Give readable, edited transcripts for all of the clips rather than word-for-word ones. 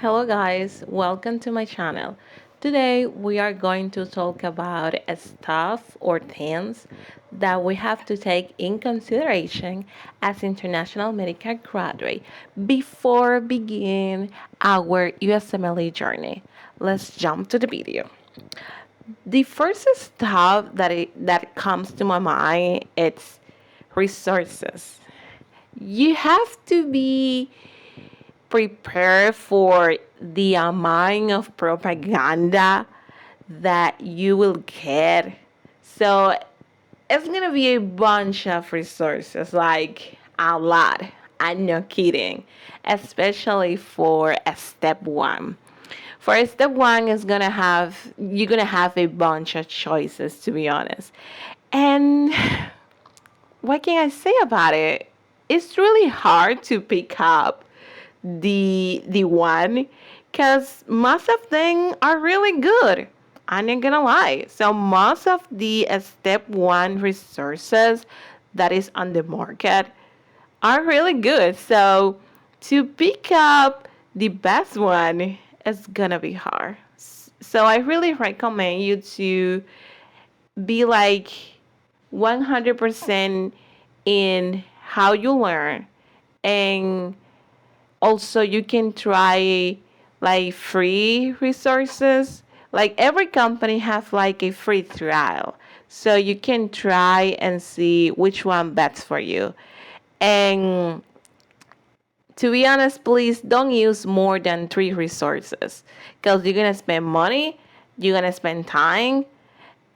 Hello guys, welcome to my channel. Today we are going to talk about stuff or things that we have to take in consideration as international medical graduate before begin our USMLE journey. Let's jump to the video. The first stuff that comes to my mind it's resources. You have to be prepare for the amount of propaganda that you will get. So it's gonna be a bunch of resources, like a lot. I'm not kidding, especially for a step one. For a step one, is gonna have you're gonna have a bunch of choices, to be honest. And what can I say about it? It's really hard to pick up the one because most of them are really good. I'm not gonna lie. So most of the step one resources that is on the market are really good. So to pick up the best one is gonna be hard. So I really recommend you to be like 100% in how you learn, and also you can try like free resources. Like every company have like a free trial, so you can try and see which one best for you. And to be honest, please don't use more than three resources because you're gonna spend money, you're gonna spend time,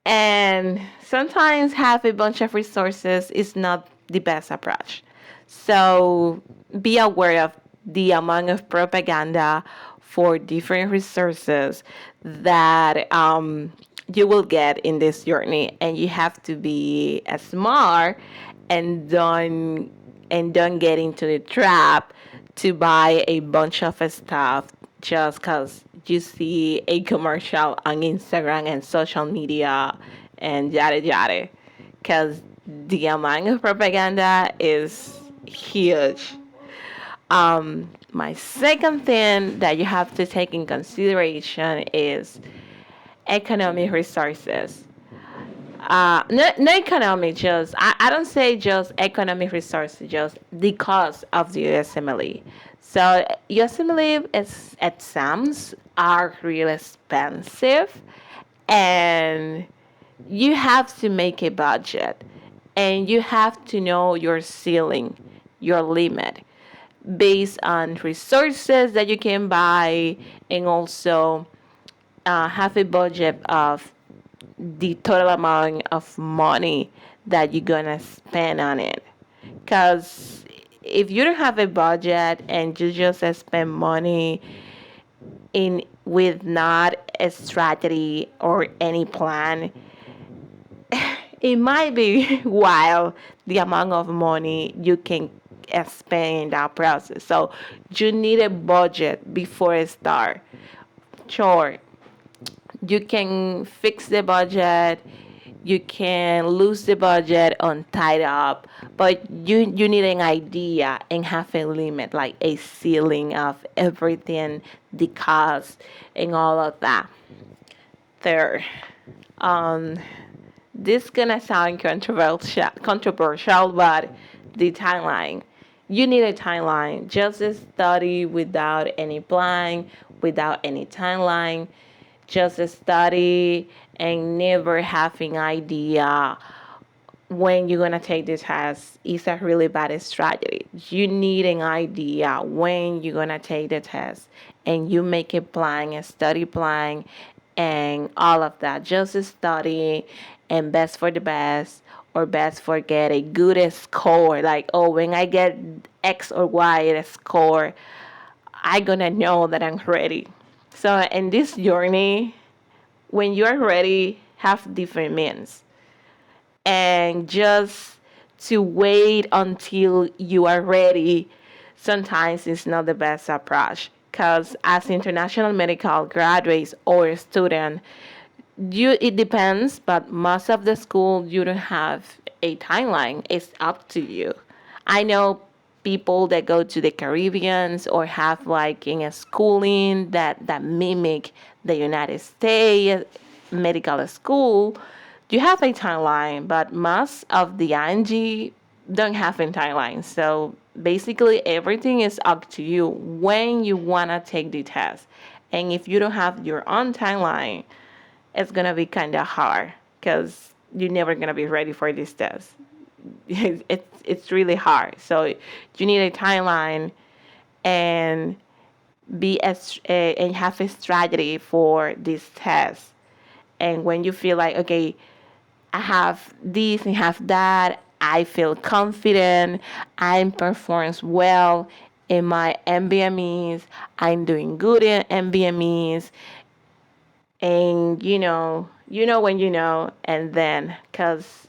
and sometimes have a bunch of resources is not the best approach. So be aware of the amount of propaganda for different resources that you will get in this journey, and you have to be smart and don't get into the trap to buy a bunch of stuff just because you see a commercial on Instagram and social media and yada yada. Because the amount of propaganda is huge. My second thing that you have to take in consideration is economic resources. No economic, just I don't say just economic resources, just the cost of the USMLE. So USMLE exams are really expensive, and you have to make a budget, and you have to know your ceiling, your limit, based on resources that you can buy, and also have a budget of the total amount of money that you're gonna spend on it. Because if you don't have a budget and you just spend money in with not a strategy or any plan, it might be wild the amount of money you can spend in that process. So you need a budget before it start. Sure, you can fix the budget, you can lose the budget on tied up, but you need an idea and have a limit, like a ceiling of everything, the cost and all of that. Third, um this gonna sound controversial, but the timeline. You need a timeline. Just a study without any plan, without any timeline. Just a study and never having idea when you're gonna take this test is a really bad strategy. You need an idea when you're gonna take the test, and you make a plan, a study plan, and all of that. Just study and best for the best, or best for get a good score. Like, oh, when I get X or Y score, I gonna know that I'm ready. So in this journey, when you're ready, have different means, and just to wait until you are ready sometimes is not the best approach, because as international medical graduates or student, you it depends, but most of the school you don't have a timeline. It's up to you. I know people that go to the Caribbeans or have like in a schooling that mimic the United States medical school, you have a timeline, but most of the IMG don't have a timeline. So basically everything is up to you when you want to take the test. And if you don't have your own timeline, it's going to be kind of hard because you're never going to be ready for this test. It's really hard. So you need a timeline and and have a strategy for this test. And when you feel like, okay, I have this and have that, I feel confident, I performs well in my MBMEs, I'm doing good in MBMEs, and when and then, because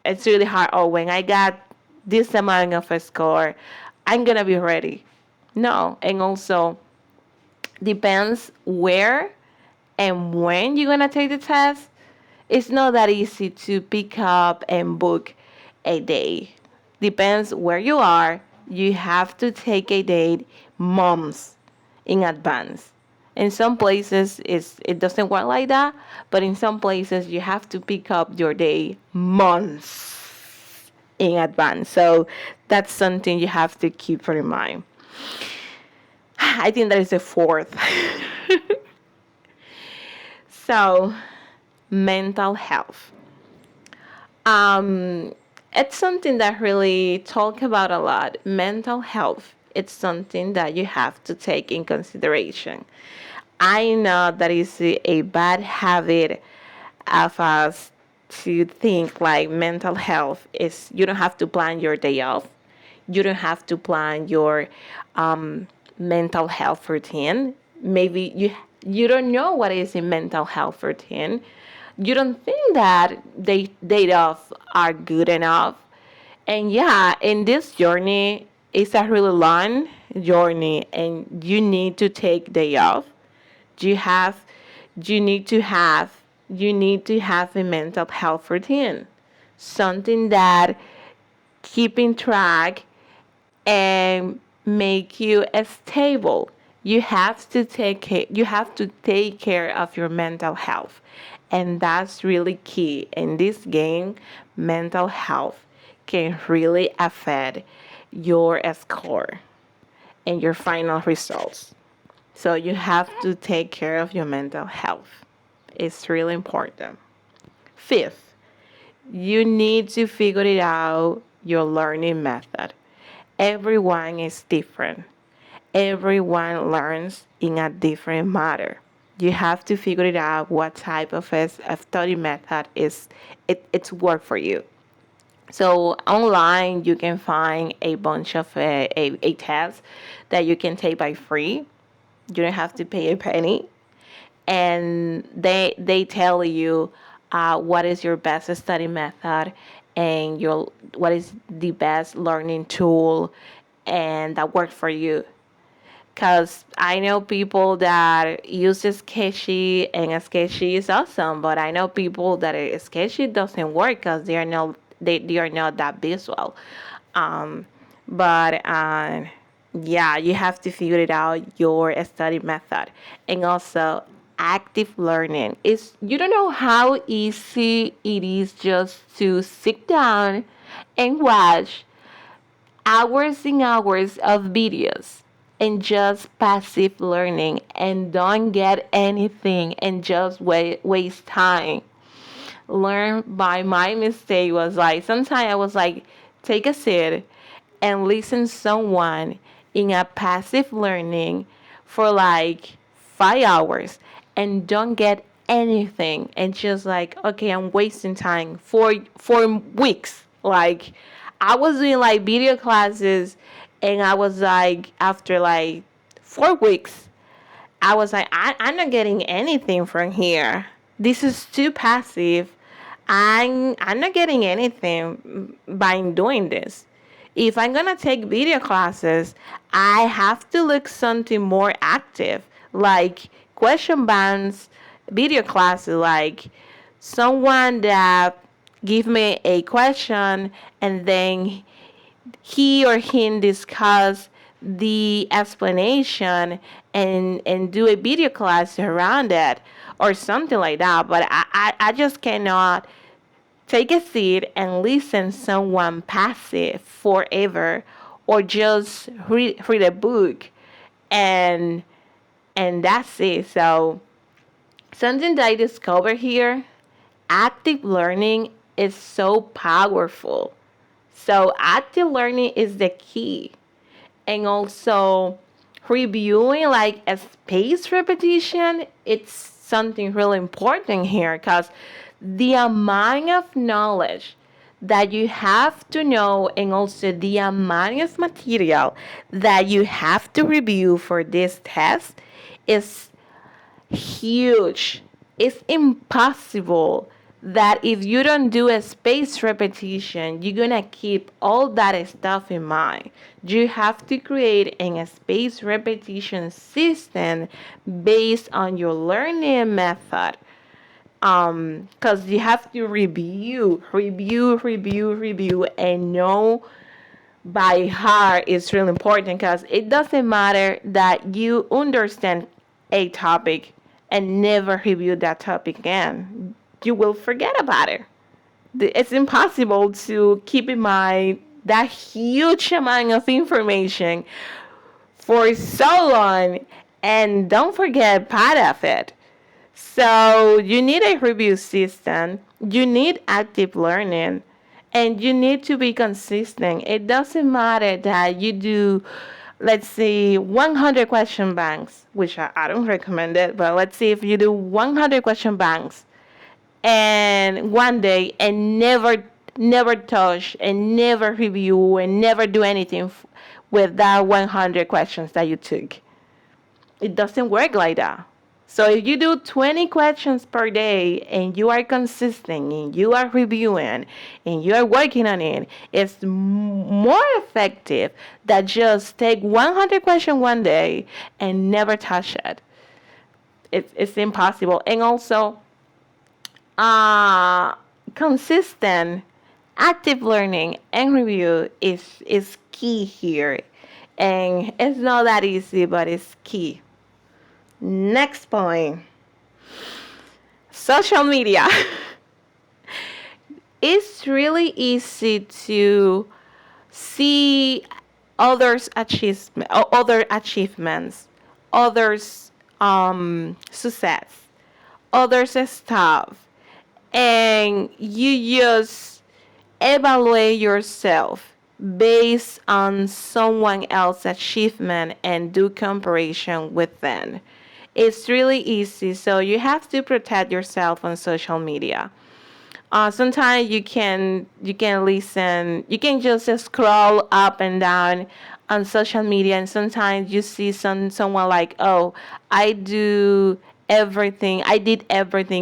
it's really hard. Oh, when I got this amount of a score, I'm gonna be ready. No, and also depends where and when you're gonna take the test. It's not that easy to pick up and book a day. Depends where you are. You have to take a date months in advance. In some places, it doesn't work like that, but in some places, you have to pick up your day months in advance. So that's something you have to keep in mind. I think that is the fourth. So, mental health. Um, it's something that really talk about a lot. Mental health. It's something that you have to take in consideration. I know that is a bad habit of us to think like mental health is you don't have to plan your day off. You don't have to plan your mental health routine. Maybe you don't know what is a mental health routine. You don't think that day off are good enough. And yeah, in this journey, it's a really long journey, and you need to take day off. You have, you need to have a mental health routine, something that keeping track and make you stable. You have to take care of your mental health. And that's really key. In this game, mental health can really affect your score and your final results. So you have to take care of your mental health. It's really important. Fifth, you need to figure it out your learning method. Everyone is different. Everyone learns in a different manner. You have to figure it out what type of a study method it's work for you. So online you can find a bunch of a tests that you can take by free. You don't have to pay a penny, and they tell you what is your best study method and your what is the best learning tool and that works for you. Because I know people that use a sketchy, and a sketchy is awesome, but I know people that a sketchy doesn't work because they are not that visual. Um, but yeah, you have to figure it out your study method, and also active learning is you don't know how easy it is just to sit down and watch hours and hours of videos and just passive learning and don't get anything and just waste time. Learn by my mistake was like sometimes I was like take a seat and listen someone in a passive learning for like 5 hours and don't get anything and just like okay, I'm wasting time for weeks. Like I was doing like video classes, and I was like after like 4 weeks I was like, I'm not getting anything from here. This is too passive. I'm not getting anything by doing this. If I'm gonna take video classes, I have to look something more active, like question bands, video classes, like someone that give me a question and then he or him discuss the explanation and do a video class around it or something like that. But I just cannot take a seat and listen someone passive forever or just read a book and that's it. So something that I discovered here, active learning is so powerful. So active learning is the key. And also reviewing like a spaced repetition, it's something really important here because the amount of knowledge that you have to know and also the amount of material that you have to review for this test is huge. It's impossible that if you don't do a spaced repetition, you're gonna keep all that stuff in mind. You have to create a spaced repetition system based on your learning method. Because you have to review, and know by heart is really important because it doesn't matter that you understand a topic and never review that topic again. You will forget about it. It's impossible to keep in mind that huge amount of information for so long and don't forget part of it. So you need a review system, you need active learning, and you need to be consistent. It doesn't matter that you do, let's say, 100 question banks, which I don't recommend it, but let's say if you do 100 question banks and one day and never touch and never review and never do anything with that 100 questions that you took. It doesn't work like that. So if you do 20 questions per day and you are consistent and you are reviewing and you are working on it, it's more effective than just take 100 questions one day and never touch it. It's impossible. And also, uh, consistent active learning and review is key here. And it's not that easy, but it's key. Next point, social media. It's really easy to see other achievements, others success, others stuff, and you just evaluate yourself based on someone else's achievement and do comparison with them. It's really easy, so you have to protect yourself on social media. Sometimes you can listen, you can just scroll up and down on social media, and sometimes you see someone like, oh, I did everything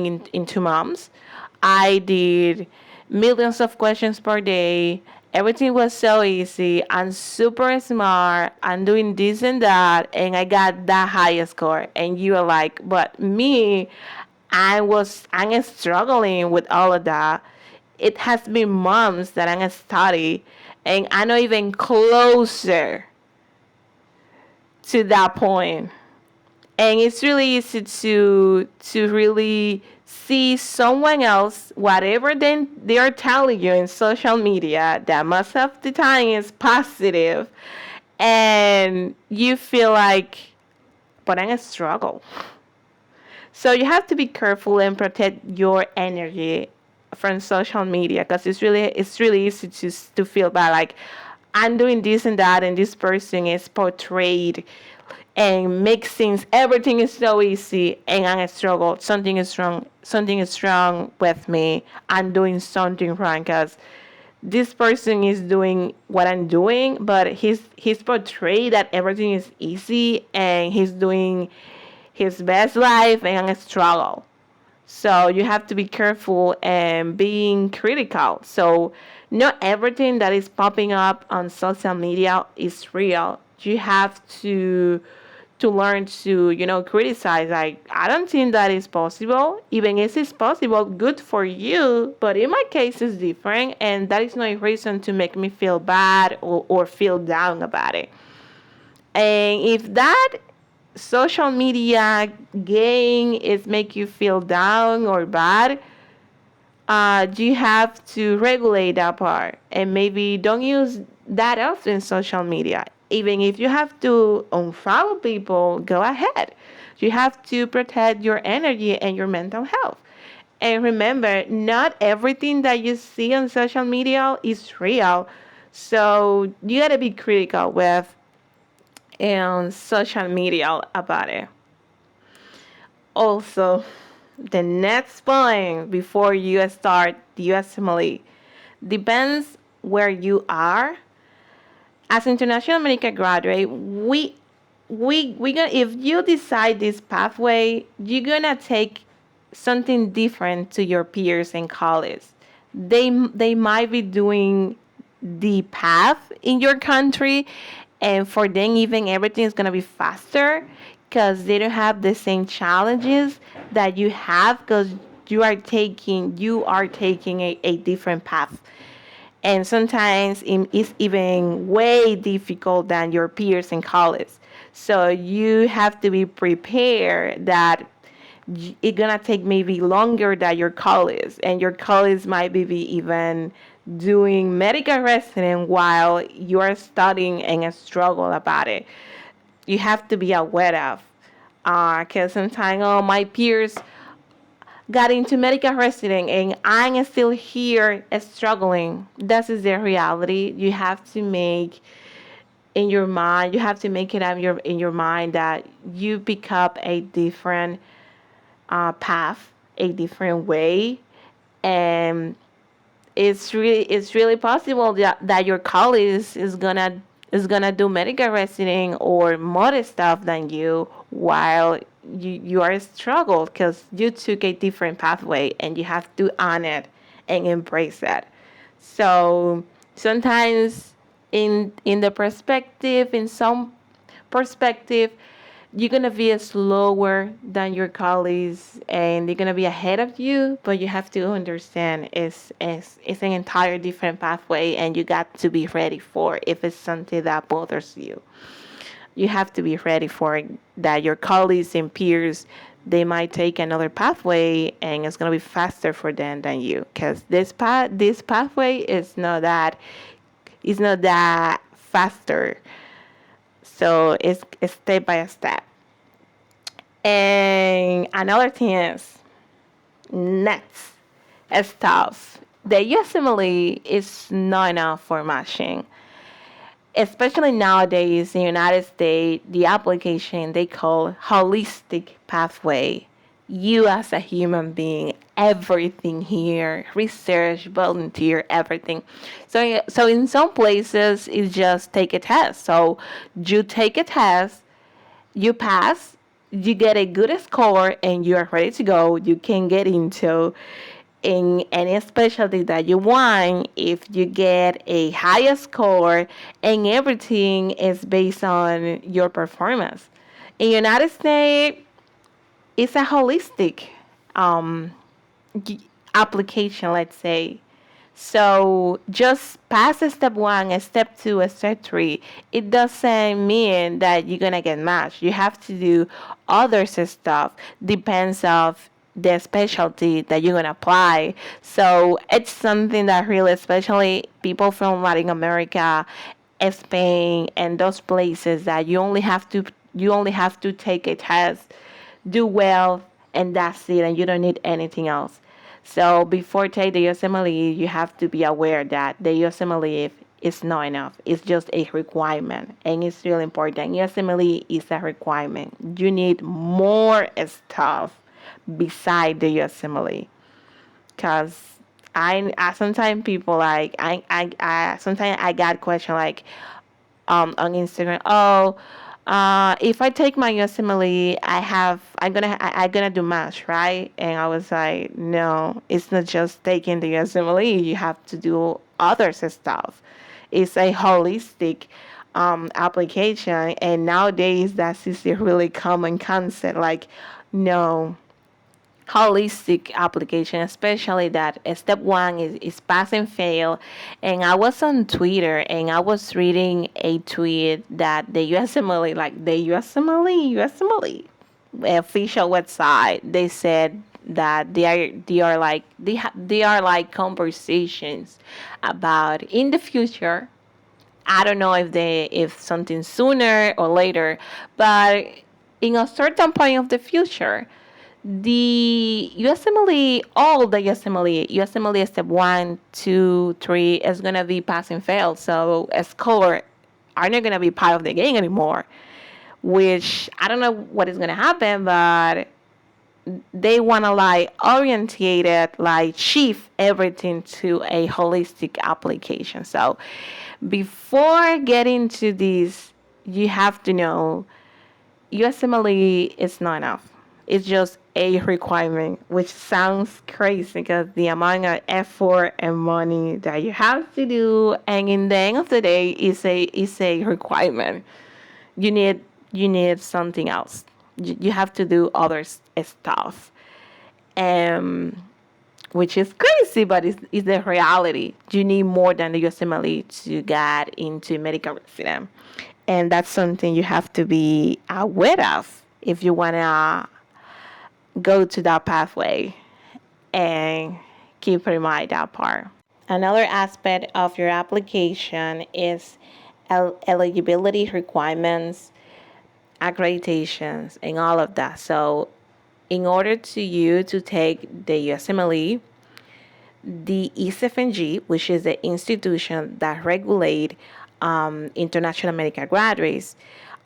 in 2 months. I did millions of questions per day. Everything was so easy. I'm super smart. I'm doing this and that, and I got that high score. And you are like, but me, I'm struggling with all of that. It has been months that I'm studying, and I'm not even closer to that point. And it's really easy to really see someone else, whatever they are telling you in social media, that most of the time is positive, and you feel like, but I'm a struggle. So you have to be careful and protect your energy from social media because it's really easy to feel bad, like I'm doing this and that, and this person is portrayed and makes things, everything is so easy and I'm a struggle. Something is wrong with me. I'm doing something wrong because this person is doing what I'm doing, but he's portrayed that everything is easy and he's doing his best life and I'm a struggle. So you have to be careful and being critical. So not everything that is popping up on social media is real. You have to learn to, criticize. Like, I don't think that is possible. Even if it's possible, good for you. But in my case, it's different. And that is no reason to make me feel bad or feel down about it. And if that social media gain is make you feel down or bad, you have to regulate that part and maybe don't use that often social media. Even if you have to unfollow people, go ahead. You have to protect your energy and your mental health. And remember, not everything that you see on social media is real. So you gotta be critical with social media about it. Also, the next point before you start the USMLE depends where you are. As international medical graduate, we gonna, if you decide this pathway, you're gonna take something different to your peers in college. They might be doing the path in your country, and for them even everything is gonna be faster because they don't have the same challenges that you have because you are taking a different path, and sometimes it's even way difficult than your peers in college. So you have to be prepared that it's gonna take maybe longer than your college, and your college might be even doing medical resident while you are studying and struggle about it. You have to be aware of, because sometimes my peers got into medical resident and I'm still here struggling. That is the reality. You have to make in your mind. You have to make it up in your mind that you pick up a different path, a different way, and it's really possible that your colleagues is gonna do medical residing or more stuff than you while you are struggle because you took a different pathway and you have to own it and embrace that. So sometimes in the perspective, in some perspective, you're gonna be slower than your colleagues and they're gonna be ahead of you, but you have to understand it's an entire different pathway and you got to be ready for if it's something that bothers you. You have to be ready for it, that your colleagues and peers they might take another pathway and it's gonna be faster for them than you because this pathway is not that faster. So it's step by step. And another thing is next stuff. The USMLE is not enough for matching. Especially nowadays in the United States, the application they call holistic pathway. You as a human being, everything here, research, volunteer, everything. So in some places, it's just take a test. So you take a test, you pass, you get a good score, and you are ready to go. You can get into in any specialty that you want if you get a higher score, and everything is based on your performance. In United States, it's a holistic um, application, let's say. So just pass step one, step two, step three. It doesn't mean that you're gonna get matched. You have to do other stuff. Depends of the specialty that you're gonna apply. So it's something that really, especially people from Latin America, Spain, and those places that you only have to take a test, do well, and that's it, and you don't need anything else. So before take the USMLE, you have to be aware that the USMLE is not enough. It's just a requirement, and it's really important. USMLE is a requirement. You need more stuff beside the USMLE, because I sometimes people like I sometimes I got question like on Instagram. Oh, if I take my USMLE, I'm gonna do math, right? And I was like, no, it's not just taking the USMLE. You have to do other stuff. It's a holistic application, and nowadays that's is a really common concept. Like, no holistic application, especially that step one is pass and fail. And I was on Twitter and I was reading a tweet that the USMLE, like the USMLE official website, they said that they are like conversations about in the future. I don't know if something sooner or later, but in a certain point of the future, the USMLE, all the USMLE step one, two, three is gonna be pass and fail. So a scholar are not gonna be part of the game anymore. Which I don't know what is gonna happen, but they wanna like orientate it, like shift everything to a holistic application. So before getting to this, you have to know USMLE is not enough. It's just a requirement, which sounds crazy because the amount of effort and money that you have to do, and in the end of the day, is a requirement. You need you need something else. You have to do other stuff, um, which is crazy, but it's the reality. You need more than the USMLE to get into medical resident. And that's something you have to be aware of if you want to go to that pathway and keep in mind that part. Another aspect of your application is eligibility requirements, accreditations, and all of that. So, in order to you to take the USMLE, the ECFNG, which is the institution that regulate international medical graduates,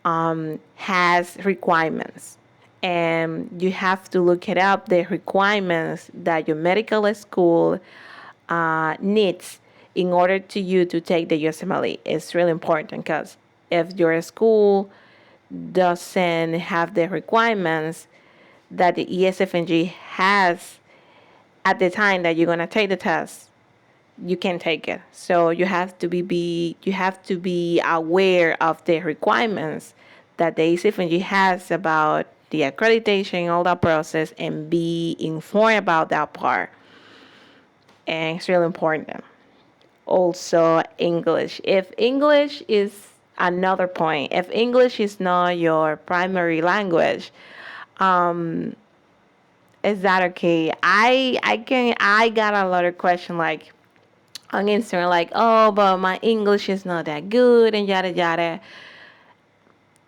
has requirements. And you have to look it up, the requirements that your medical school needs in order to you to take the USMLE. It's really important because if your school doesn't have the requirements that the ESFNG has at the time that you're gonna take the test, you can take it. So you have to be aware of the requirements that the ESFNG has about the accreditation, all that process, and be informed about that part. And it's really important. Also, English. If English is another point, if English is not your primary language, is that okay? I got a lot of questions like on Instagram, like, oh, but my English is not that good and yada yada.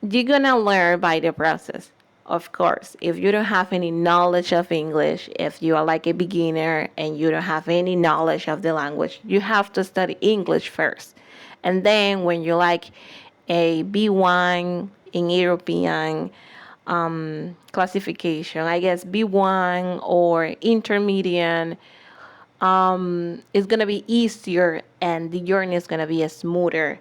You're gonna learn by the process. Of course, if you don't have any knowledge of English, if you are like a beginner and you don't have any knowledge of the language, you have to study English first. And then when you're like a B1 in European classification, I guess B1 or intermediate, it's gonna be easier and the journey is gonna be smoother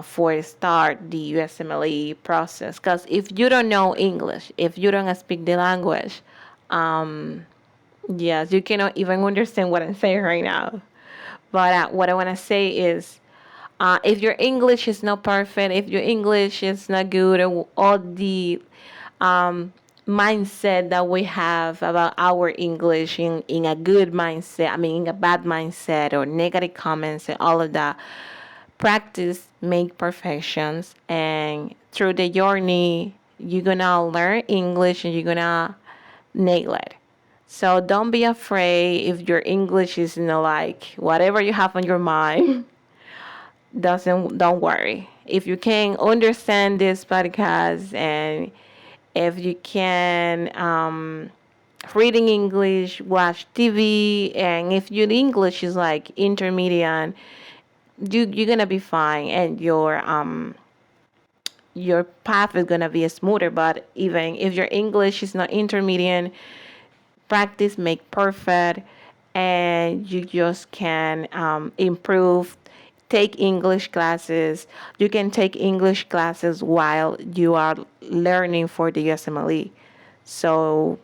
for start the USMLE process. Because if you don't know English, if you don't speak the language, yes, you cannot even understand what I'm saying right now. But what I want to say is, if your English is not perfect, if your English is not good, or all the mindset that we have about our English in a good mindset, I mean, in a bad mindset or negative comments and all of that, practice make perfections. And through the journey, you're gonna learn English and you're gonna nail it. So don't be afraid if your English is like whatever you have on your mind. Don't worry. If you can understand this podcast and if you can reading English, watch TV, and if your English is like intermediate, you're gonna be fine, and your path is gonna be smoother. But even if your English is not intermediate, practice make perfect, and you just can improve. Take English classes. You can take English classes while you are learning for the USMLE. So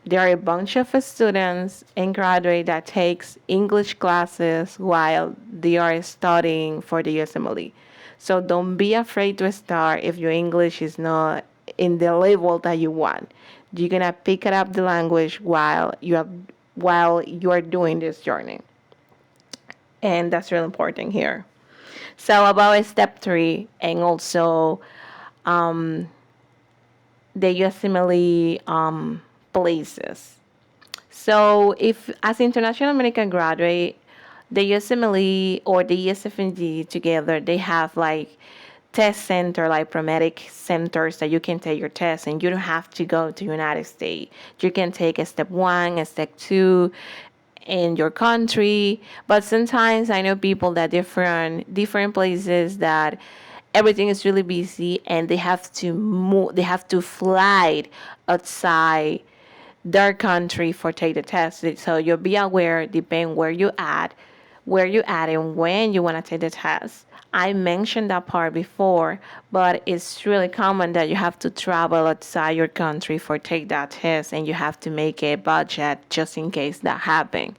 there are a bunch of students and graduate that takes English classes while they are studying for the USMLE. So don't be afraid to start if your English is not in the level that you want. You're gonna pick it up the language while you are doing this journey. And that's really important here. So about step three, and also the USMLE places. So if as international American graduate, the USMLE or the ESFNG together, they have like test center, like promedic centers that you can take your test, and you don't have to go to United States. You can take a step one, a step two in your country. But sometimes I know people that different places that everything is really busy and they have to move, they have to fly outside their country for take the test. So you'll be aware, depend where you at and when you want to take the test. I mentioned that part before, but it's really common that you have to travel outside your country for take that test, and you have to make a budget just in case that happen.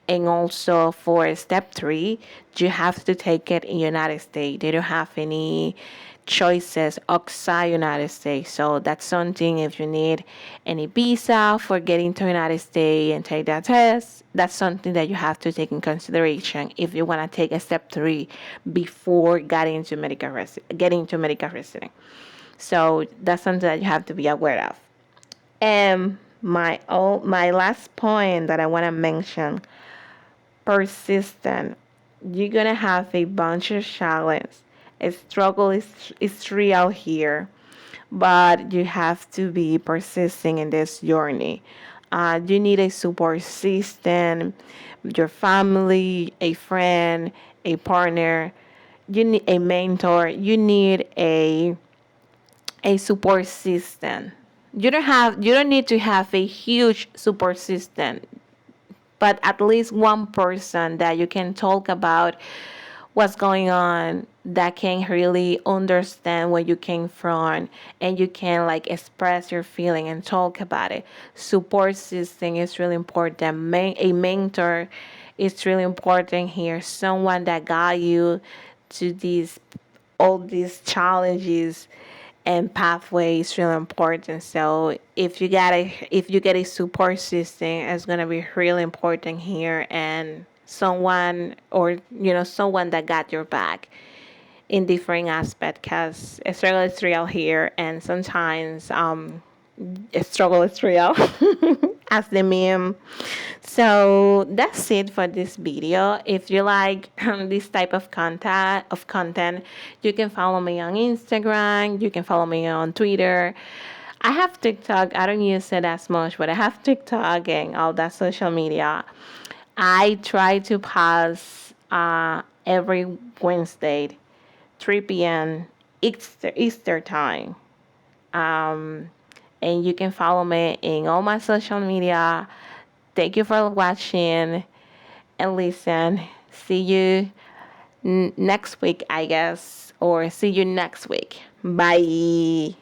And also for step three, you have to take it in United States. They don't have any choices outside United States. So that's something, if you need any visa for getting to United States and take that test, that's something that you have to take in consideration if you want to take a step three before getting into medical resident. So that's something that you have to be aware of. And my last point that I want to mention, persistent. You're gonna have a bunch of challenges. A struggle is real here, but you have to be persisting in this journey. You need a support system, your family, a friend, a partner. You need a mentor. You need a support system. You don't need to have a huge support system, but at least one person that you can talk about what's going on, that can really understand where you came from, and you can like express your feeling and talk about it. Support system is really important. A mentor is really important here. Someone that got you to these all these challenges and pathway is really important. So if you get a support system, it's gonna be really important here, and someone, or someone that got your back in different aspects, because a struggle is real here, and sometimes a struggle is real. As the meme. So that's it for this video. If you like this type of content, you can follow me on Instagram. You can follow me on Twitter. I have TikTok. I don't use it as much, but I have TikTok and all that social media. I try to post every Wednesday, 3 p.m. Easter time. And you can follow me in all my social media. Thank you for watching and listen. See you next week, I guess, or see you next week. Bye.